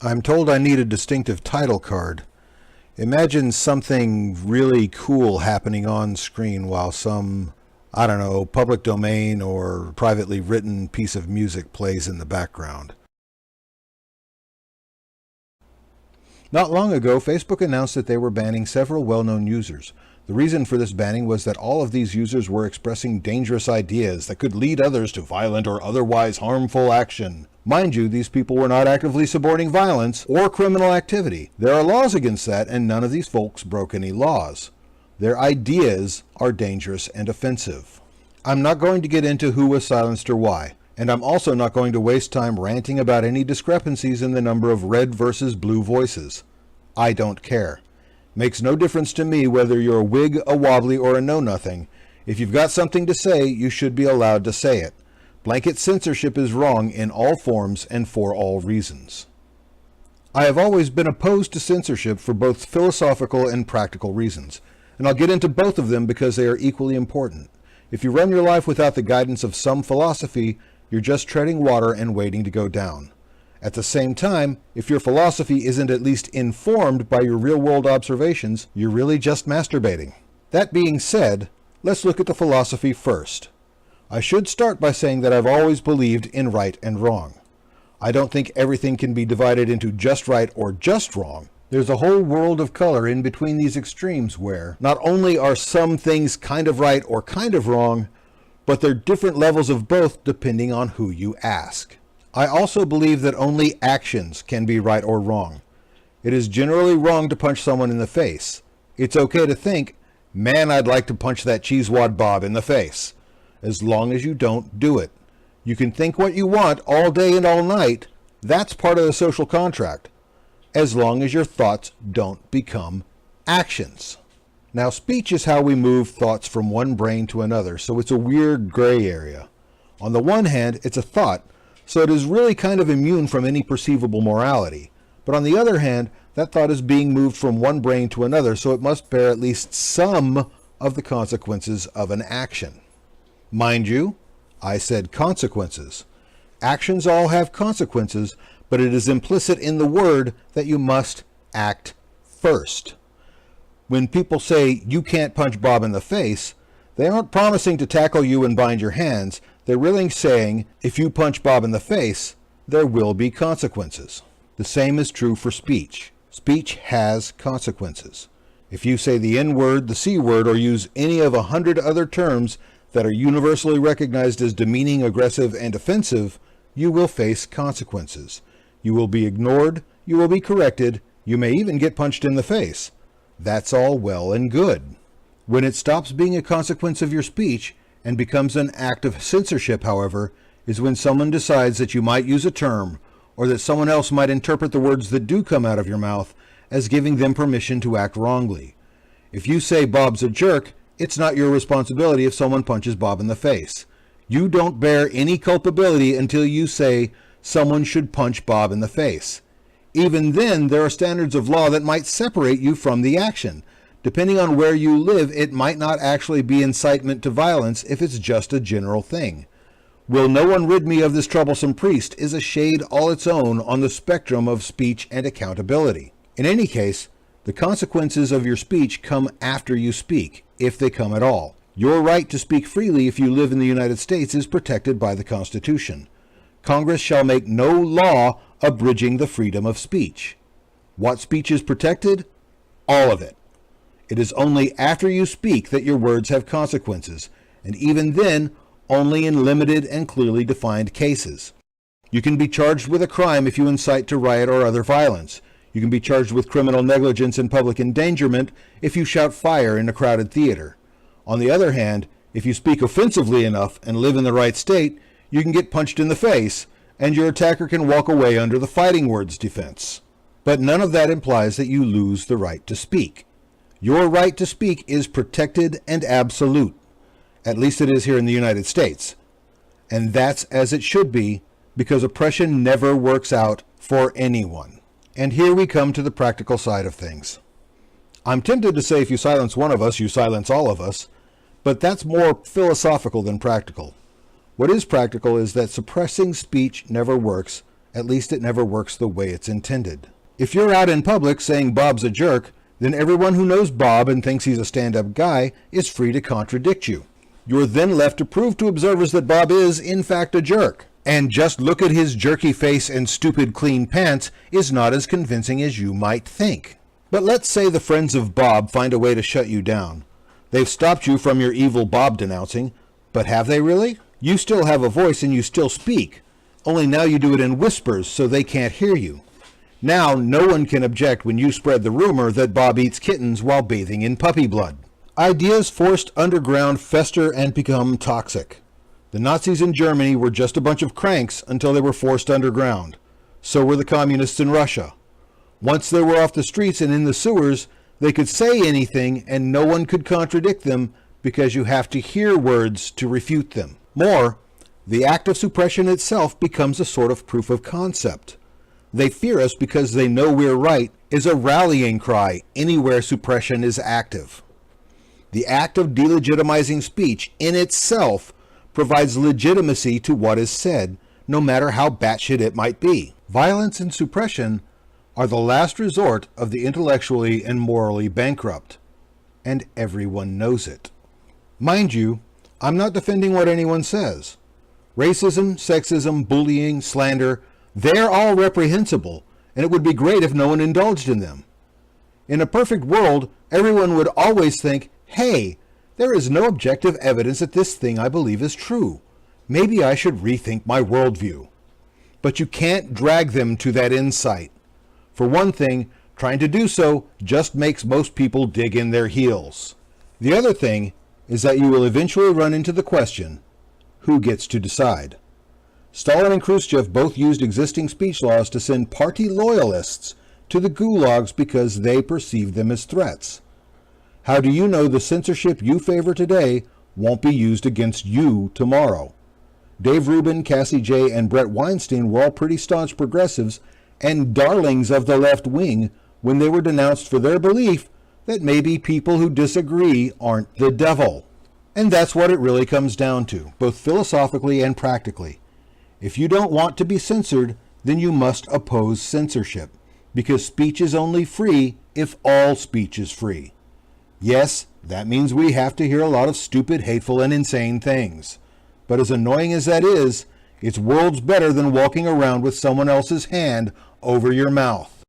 I'm told I need a distinctive title card. Imagine something really cool happening on screen while some, I don't know, public domain or privately written piece of music plays in the background. Not long ago, Facebook announced that they were banning several well-known users. The reason for this banning was that all of these users were expressing dangerous ideas that could lead others to violent or otherwise harmful action. Mind you, these people were not actively supporting violence or criminal activity. There are laws against that, and none of these folks broke any laws. Their ideas are dangerous and offensive. I'm not going to get into who was silenced or why, and I'm also not going to waste time ranting about any discrepancies in the number of red versus blue voices. I don't care. Makes no difference to me whether you're a Whig, a Wobbly, or a Know-Nothing. If you've got something to say, you should be allowed to say it. Blanket censorship is wrong in all forms and for all reasons. I have always been opposed to censorship for both philosophical and practical reasons, and I'll get into both of them because they are equally important. If you run your life without the guidance of some philosophy, you're just treading water and waiting to go down. At the same time, if your philosophy isn't at least informed by your real-world observations, you're really just masturbating. That being said, let's look at the philosophy first. I should start by saying that I've always believed in right and wrong. I don't think everything can be divided into just right or just wrong. There's a whole world of color in between these extremes where not only are some things kind of right or kind of wrong, but they're different levels of both depending on who you ask. I also believe that only actions can be right or wrong. It is generally wrong to punch someone in the face. It's okay to think, man, I'd like to punch that cheesewad Bob in the face, as long as you don't do it. You can think what you want all day and all night. That's part of the social contract, as long as your thoughts don't become actions. Now, speech is how we move thoughts from one brain to another, so it's a weird gray area. On the one hand, it's a thought, so it is really kind of immune from any perceivable morality. But on the other hand, that thought is being moved from one brain to another, so it must bear at least some of the consequences of an action. Mind you, I said consequences. Actions all have consequences, but it is implicit in the word that you must act first. When people say, you can't punch Bob in the face, they aren't promising to tackle you and bind your hands. They're really saying, if you punch Bob in the face, there will be consequences. The same is true for speech. Speech has consequences. If you say the N-word, the C-word, or use any of 100 other terms that are universally recognized as demeaning, aggressive, and offensive, you will face consequences. You will be ignored, you will be corrected, you may even get punched in the face. That's all well and good. When it stops being a consequence of your speech and becomes an act of censorship, however, is when someone decides that you might use a term, or that someone else might interpret the words that do come out of your mouth as giving them permission to act wrongly. If you say Bob's a jerk, it's not your responsibility if someone punches Bob in the face. You don't bear any culpability until you say someone should punch Bob in the face. Even then, there are standards of law that might separate you from the action. Depending on where you live, it might not actually be incitement to violence if it's just a general thing. Will no one rid me of this troublesome priest is a shade all its own on the spectrum of speech and accountability. In any case, the consequences of your speech come after you speak, if they come at all. Your right to speak freely if you live in the United States is protected by the Constitution. Congress shall make no law abridging the freedom of speech. What speech is protected? All of it. It is only after you speak that your words have consequences, and even then, only in limited and clearly defined cases. You can be charged with a crime if you incite to riot or other violence. You can be charged with criminal negligence and public endangerment if you shout fire in a crowded theater. On the other hand, if you speak offensively enough and live in the right state, you can get punched in the face, and your attacker can walk away under the fighting words defense. But none of that implies that you lose the right to speak. Your right to speak is protected and absolute. At least it is here in the United States. And that's as it should be, because oppression never works out for anyone. And here we come to the practical side of things. I'm tempted to say if you silence one of us, you silence all of us, but that's more philosophical than practical. What is practical is that suppressing speech never works, At least it never works the way it's intended. If you're out in public saying Bob's a jerk, then everyone who knows Bob and thinks he's a stand-up guy is free to contradict you. You're then left to prove to observers that Bob is, in fact, a jerk. And just look at his jerky face and stupid clean pants is not as convincing as you might think. But let's say the friends of Bob find a way to shut you down. They've stopped you from your evil Bob denouncing, but have they really? You still have a voice and you still speak, only now you do it in whispers so they can't hear you. Now no one can object when you spread the rumor that Bob eats kittens while bathing in puppy blood. Ideas forced underground fester and become toxic. The Nazis in Germany were just a bunch of cranks until they were forced underground. So were the communists in Russia. Once they were off the streets and in the sewers, they could say anything and no one could contradict them because you have to hear words to refute them. More, the act of suppression itself becomes a sort of proof of concept. They fear us because they know we're right is a rallying cry anywhere suppression is active. The act of delegitimizing speech in itself provides legitimacy to what is said, no matter how batshit it might be. Violence and suppression are the last resort of the intellectually and morally bankrupt, and everyone knows it. Mind you, I'm not defending what anyone says. Racism, sexism, bullying, slander, they're all reprehensible, and it would be great if no one indulged in them. In a perfect world, everyone would always think, hey, there is no objective evidence that this thing I believe is true. Maybe I should rethink my worldview. But you can't drag them to that insight. For one thing, trying to do so just makes most people dig in their heels. The other thing is that you will eventually run into the question, who gets to decide? Stalin and Khrushchev both used existing speech laws to send party loyalists to the gulags because they perceived them as threats. How do you know the censorship you favor today won't be used against you tomorrow? Dave Rubin, Cassie J., and Brett Weinstein were all pretty staunch progressives and darlings of the left wing when they were denounced for their belief that maybe people who disagree aren't the devil. And that's what it really comes down to, both philosophically and practically. If you don't want to be censored, then you must oppose censorship, because speech is only free if all speech is free. Yes, that means we have to hear a lot of stupid, hateful, and insane things. But as annoying as that is, it's worlds better than walking around with someone else's hand over your mouth.